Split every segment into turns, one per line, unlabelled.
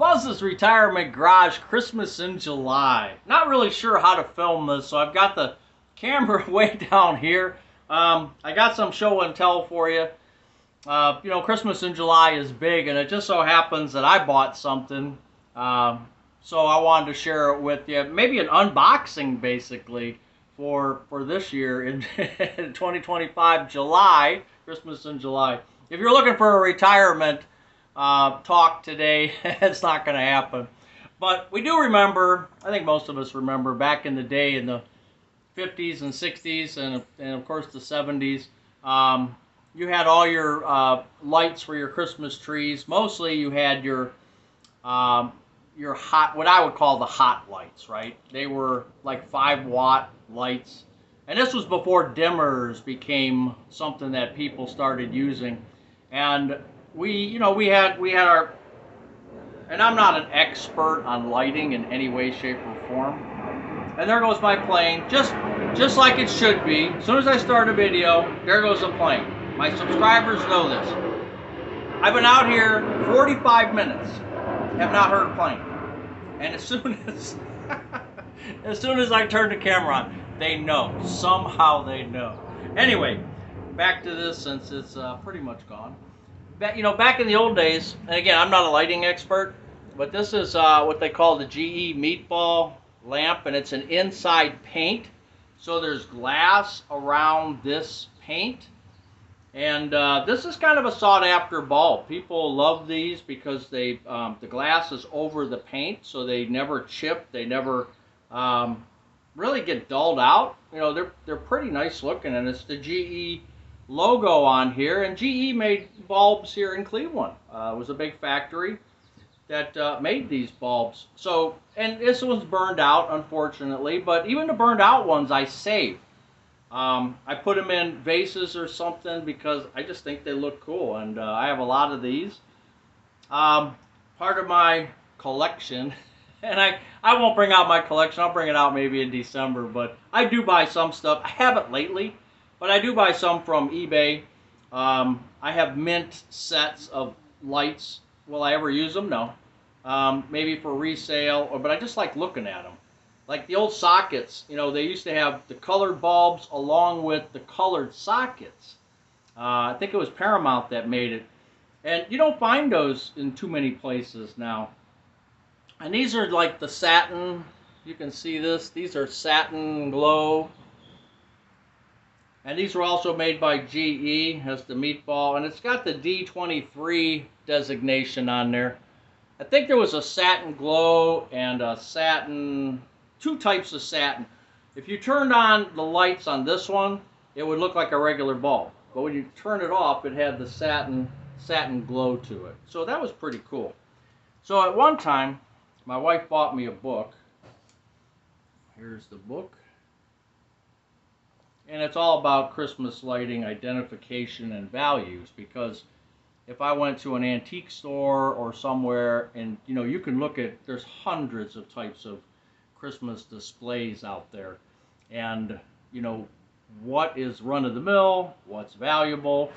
Buzz's Retirement Garage, Christmas in July. Not really sure how to film this, so I've got the camera way down here. I got some show and tell for you. You know, Christmas in July is big, and it just so happens that I bought something. So I wanted to share it with you. Maybe an unboxing, basically, for this year in 2025, July, Christmas in July. If you're looking for a retirement talk today, it's not going to happen. But we do remember, I think most of us remember, back in the day in the 50s and 60s and of course the 70s, you had all your lights for your Christmas trees. Mostly you had your hot, what I would call the hot lights, right? They were like 5-watt lights. And this was before dimmers became something that people started using. And we had our, and I'm not an expert on lighting in any way, shape, or form. And there goes my plane, just like it should be. As soon as I start a video, there goes a plane. My subscribers know this. I've been out here 45 minutes, have not heard a plane. And as soon as I turn the camera on, they know. Somehow they know. Anyway, back to this since it's pretty much gone. Back in the old days, and again, I'm not a lighting expert, but this is what they call the GE meatball lamp, and it's an inside paint. So there's glass around this paint, and this is kind of a sought-after bulb. People love these because they the glass is over the paint, so they never chip, they never really get dulled out. You know, they're pretty nice looking, and it's the GE logo on here, and GE made bulbs here in Cleveland. It was a big factory that made these bulbs. So, and this one's burned out, unfortunately, but even the burned out ones I saved. I put them in vases or something because I just think they look cool, and I have a lot of these. Part of my collection, and I won't bring out my collection, I'll bring it out maybe in December, but I do buy some stuff. I haven't lately, but I do buy some from eBay. I have mint sets of lights. Will I ever use them? No. Maybe for resale, but I just like looking at them. Like the old sockets, you know, they used to have the colored bulbs along with the colored sockets. I think it was Paramount that made it. And you don't find those in too many places now. And these are like the satin. You can see this. These are satin glow. And these were also made by GE, has the meatball, and it's got the D23 designation on there. I think there was a satin glow and a satin, two types of satin. If you turned on the lights on this one, it would look like a regular bulb. But when you turn it off, it had the satin glow to it. So that was pretty cool. So at one time, my wife bought me a book. Here's the book. And it's all about Christmas lighting, identification, and values, because if I went to an antique store or somewhere, and you know, you can look at, there's hundreds of types of Christmas displays out there, and you know, what is run-of-the-mill, what's valuable,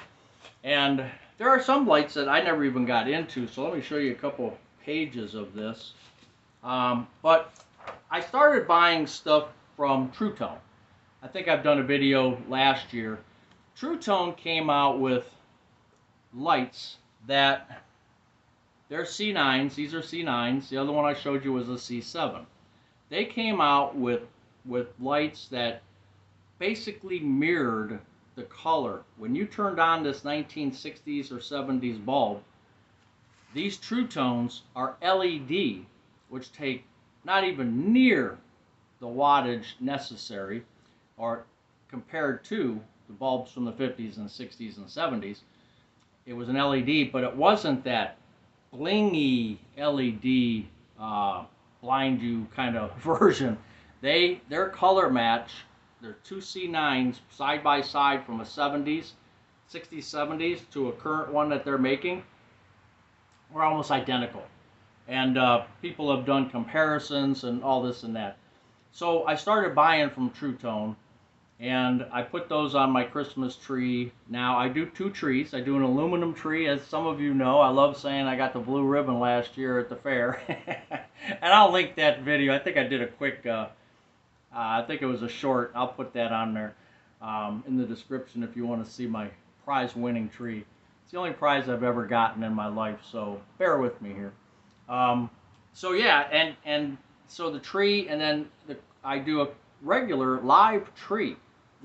and there are some lights that I never even got into, so let me show you a couple pages of this. But I started buying stuff from True Tone. I think I've done a video last year. True Tone came out with lights that, they're C9s, these are C9s, the other one I showed you was a C7. They came out with lights that basically mirrored the color. When you turned on this 1960s or 70s bulb, these True Tones are LED, which take not even near the wattage necessary, or compared to the bulbs from the 50s and 60s and 70s. It was an LED, but it wasn't that blingy LED blind you kind of version. Their color match, they're two C9s side by side from a 70s, 60s, 70s to a current one that they're making, were almost identical. And people have done comparisons and all this and that. So I started buying from True Tone, And I put those on my Christmas tree. Now I do 2 trees. I do an aluminum tree, as some of you know. I love saying I got the blue ribbon last year at the fair. And I'll link that video. I think I did a quick, I think it was a short. I'll put that on there in the description if you want to see my prize winning tree. It's the only prize I've ever gotten in my life, so bear with me here. So yeah, and so the tree, and then I do a regular live tree.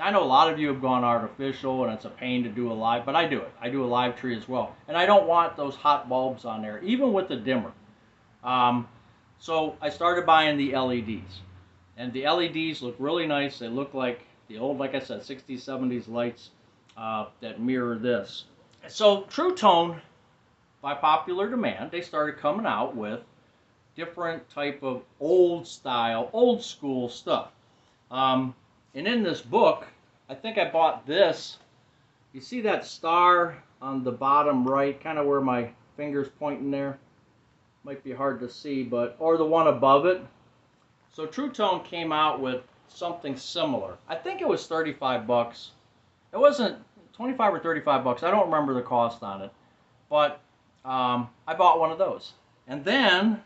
I know a lot of you have gone artificial and it's a pain to do a live, but I do it. I do a live tree as well. And I don't want those hot bulbs on there, even with the dimmer. So I started buying the LEDs. And the LEDs look really nice. They look like the old, like I said, 60s, 70s lights that mirror this. So True Tone, by popular demand, they started coming out with different type of old style, old school stuff. And in this book, I think I bought this. You see that star on the bottom right, kind of where my finger's pointing there? Might be hard to see, but, or the one above it. So True Tone came out with something similar. I think it was 35 bucks. It wasn't 25 or 35 bucks. I don't remember the cost on it. But I bought one of those. And then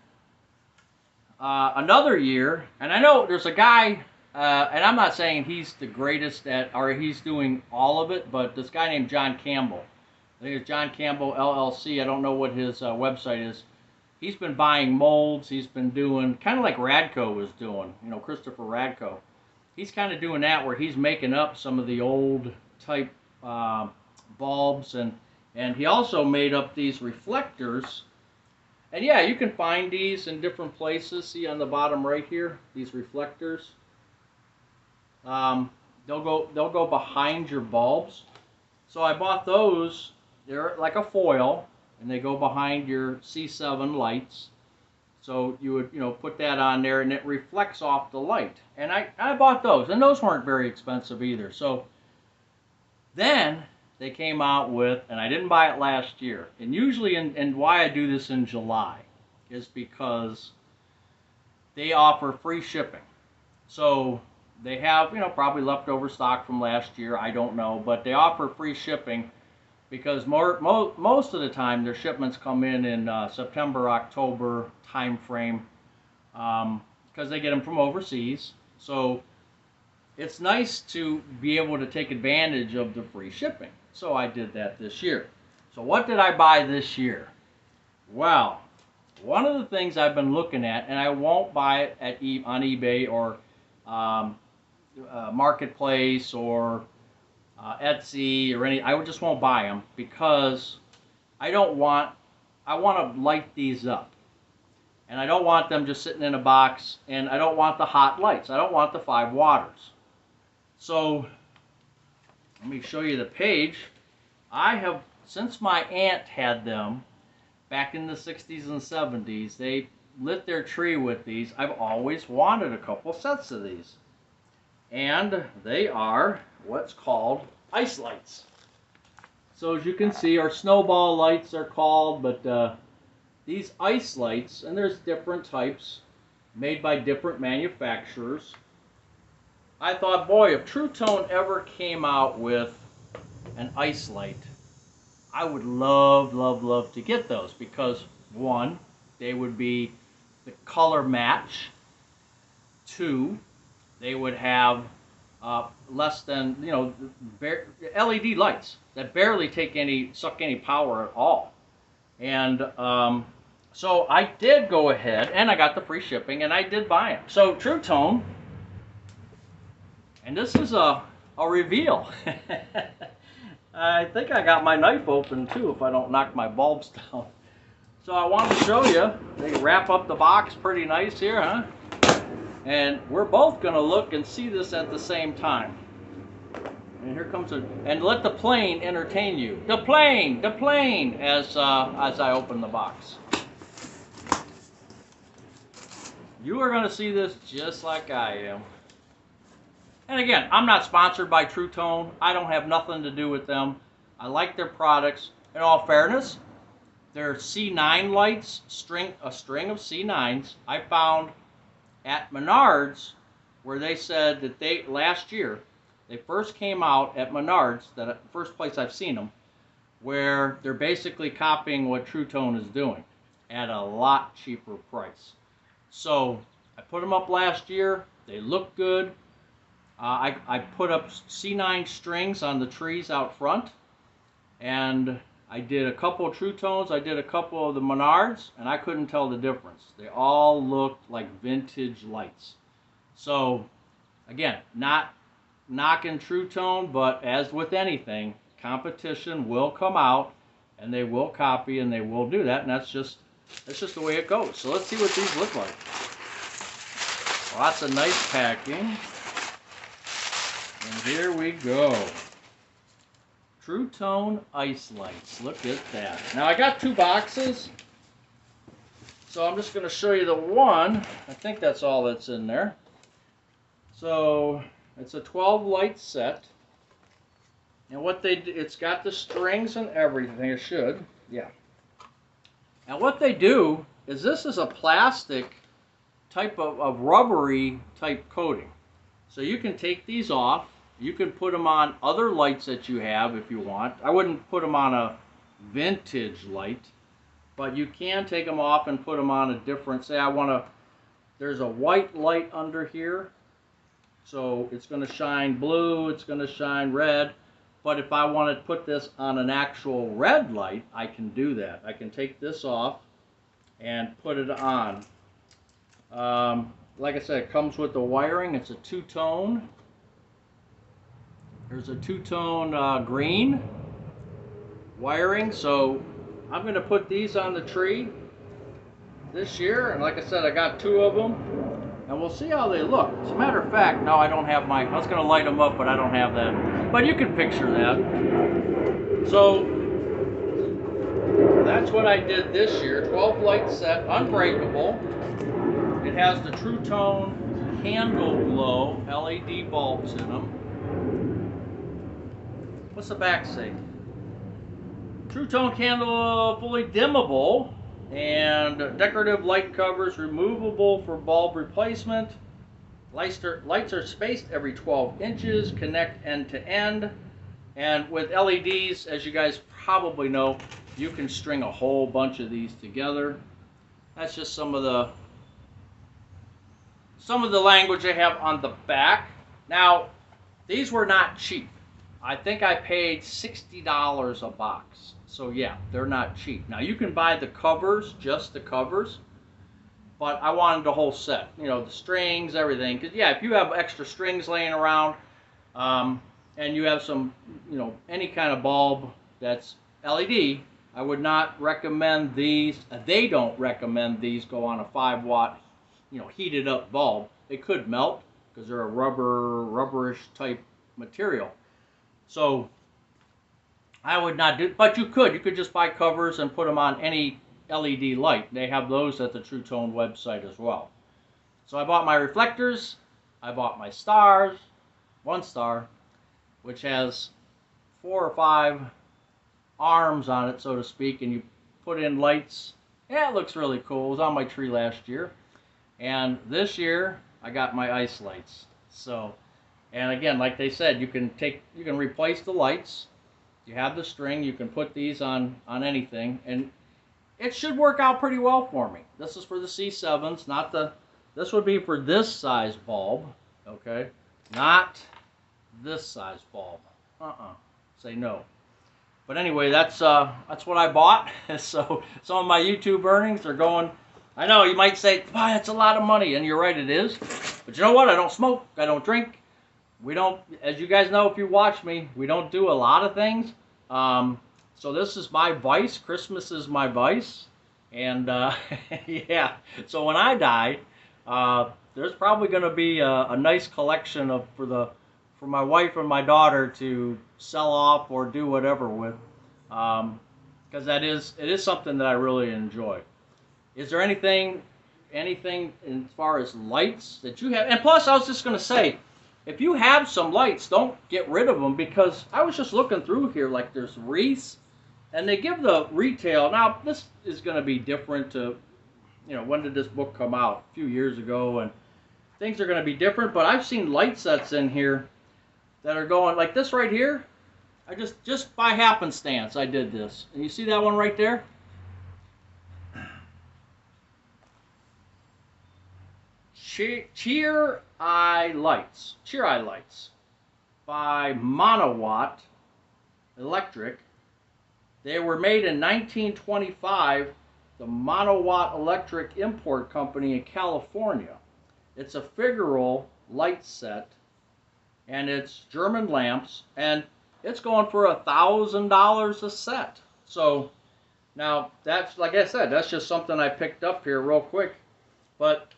another year, and I know there's a guy, and I'm not saying he's the greatest at, or he's doing all of it, but this guy named John Campbell. I think it's John Campbell LLC. I don't know what his website is. He's been buying molds. He's been doing kind of like Radco was doing, you know, Christopher Radco. He's kind of doing that where he's making up some of the old type bulbs, and he also made up these reflectors. And yeah, you can find these in different places. See on the bottom right here, these reflectors. They'll go behind your bulbs. So I bought those. They're like a foil, and they go behind your C7 lights. So you would, you know, put that on there, and it reflects off the light. And I bought those, and those weren't very expensive either. So then they came out with, and I didn't buy it last year. And usually, and why I do this in July is because they offer free shipping. So they have, you know, probably leftover stock from last year. I don't know, but they offer free shipping because most of the time their shipments come in September, October time frame because they get them from overseas. So it's nice to be able to take advantage of the free shipping. So I did that this year. So what did I buy this year? Well, one of the things I've been looking at, and I won't buy it at on eBay or Marketplace or Etsy or any, I just won't buy them because I want to light these up. And I don't want them just sitting in a box, and I don't want the hot lights. I don't want the 5 waters. So let me show you the page. I have, since my aunt had them back in the 60s and 70s, they lit their tree with these. I've always wanted a couple sets of these. And they are what's called ice lights. So as you can see, our snowball lights are called, but these ice lights, and there's different types made by different manufacturers. I thought, boy, if True Tone ever came out with an ice light, I would love, love, love to get those because, one, they would be the color match. 2, they would have less than, you know, LED lights that barely suck any power at all. And so I did go ahead, and I got the free shipping, and I did buy them. So True Tone, and this is a reveal. I think I got my knife open too if I don't knock my bulbs down. So I wanted to show you, they wrap up the box pretty nice here, huh? And we're both going to look and see this at the same time. And here comes and let the plane entertain you. The plane, as I open the box. You are going to see this just like I am. And again, I'm not sponsored by True Tone. I don't have nothing to do with them. I like their products. In all fairness, their C9 lights, a string of C9s, I found at Menards, where they said that last year They first came out at Menards, the first place I've seen them, where they're basically copying what True Tone is doing at a lot cheaper price. So I put them up last year. They look good. I put up C9 strings on the trees out front, and I did a couple of True Tones. I did a couple of the Menards, and I couldn't tell the difference. They all looked like vintage lights. So again, not knocking True Tone, but as with anything, competition will come out, and they will copy, and they will do that, and that's just the way it goes. So let's see what these look like. Lots of nice packing. And here we go. True Tone ice lights. Look at that. Now I got 2 boxes, so I'm just going to show you the one. I think that's all that's in there. So it's a 12 light set. And what they do, it's got the strings and everything. It should, yeah. And what they do is, this is a plastic type of rubbery type coating. So you can take these off. You can put them on other lights that you have if you want. I wouldn't put them on a vintage light, but you can take them off and put them on a different, say I want to, there's a white light under here. So it's going to shine blue, it's going to shine red. But if I want to put this on an actual red light, I can do that. I can take this off and put it on. Like I said, it comes with the wiring. It's a 2-tone. There's a 2-tone green wiring. So I'm going to put these on the tree this year. And like I said, I got 2 of them. And we'll see how they look. As a matter of fact, no, I don't have my, I was going to light them up, but I don't have that. But you can picture that. So that's what I did this year. 12 light set, unbreakable. It has the True Tone candle glow LED bulbs in them. What's the back say? True Tone candle fully dimmable, and decorative light covers removable for bulb replacement. Lights are spaced every 12 inches, connect end to end. And with LEDs, as you guys probably know, you can string a whole bunch of these together. That's just some of the language they have on the back. Now, these were not cheap. I think I paid $60 a box. So yeah, they're not cheap. Now you can buy the covers, just the covers, but I wanted the whole set. You know, the strings, everything. Because yeah, if you have extra strings laying around, and you have some, you know, any kind of bulb that's LED, I would not recommend these. They don't recommend these go on a 5-watt, you know, heated up bulb. They could melt because they're a rubberish type material. So I would not do, but you could just buy covers and put them on any LED light. They have those at the True Tone website as well. So I bought my reflectors, I bought my stars, 1 star, which has 4 or 5 arms on it, so to speak, and you put in lights. Yeah, it looks really cool. It was on my tree last year. And this year, I got my ice lights. So, and again, like they said, you can replace the lights. You have the string, you can put these on anything, and it should work out pretty well for me. This is for the C7s, not the, this would be for this size bulb, okay? Not this size bulb. Say no. But anyway, that's what I bought. So some of my YouTube earnings are going, I know you might say, wow, that's a lot of money, and you're right, it is. But you know what? I don't smoke, I don't drink. We don't, as you guys know if you watch me, we don't do a lot of things. So this is my vice. Christmas is my vice. And yeah, so when I die, there's probably going to be a nice collection of for my wife and my daughter to sell off or do whatever with, because it is something that I really enjoy. Is there anything as far as lights that you have? And plus, I was just going to say, if you have some lights, don't get rid of them, because I was just looking through here, like there's wreaths, and they give the retail. Now, this is going to be different to, you know, when did this book come out? A few years ago, and things are going to be different, but I've seen light sets in here that are going like this right here. I just by happenstance I did this. And you see that one right there? Cheer Eye Lights by Monowatt Electric. They were made in 1925, the Monowatt Electric Import Company in California. It's a figural light set, and it's German lamps, and it's going for $1,000 a set. So now that's, like I said, that's just something I picked up here real quick. But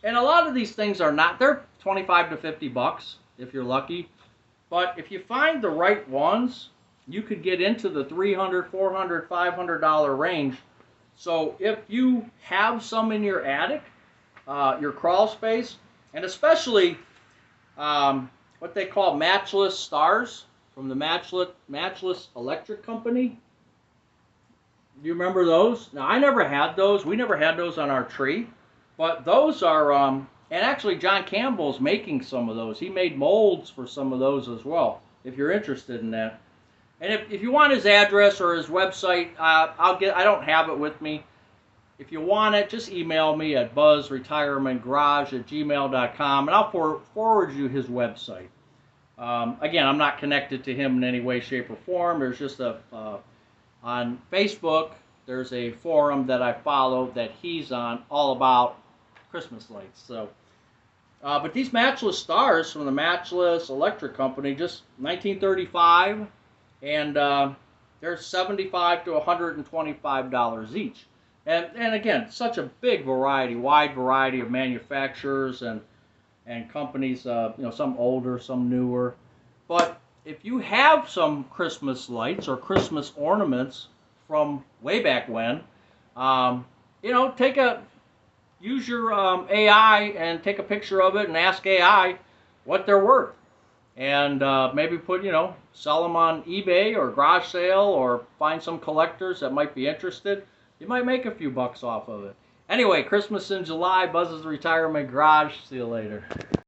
and a lot of these things are not, they're 25 to 50 bucks if you're lucky. But if you find the right ones, you could get into the $300, $400, $500 range. So if you have some in your attic, your crawl space, and especially what they call matchless stars from the Matchless Electric Company. Do you remember those? Now, I never had those. We never had those on our tree. But those are, and actually John Campbell's making some of those. He made molds for some of those as well, if you're interested in that. And if you want his address or his website, I don't have it with me. If you want it, just email me at buzzretirementgarage@gmail.com, and I'll forward you his website. Again, I'm not connected to him in any way, shape, or form. There's just on Facebook, there's a forum that I follow that he's on all about Christmas lights. So, but these matchless stars from the Matchless Electric Company, just 1935, and they're $75 to $125 each. And again, such a big variety, wide variety of manufacturers and companies. Some older, some newer. But if you have some Christmas lights or Christmas ornaments from way back when, use your AI and take a picture of it and ask AI what they're worth, and maybe sell them on eBay or garage sale, or find some collectors that might be interested. You might make a few bucks off of it. Anyway, Christmas in July, Buzz's Retirement Garage. See you later.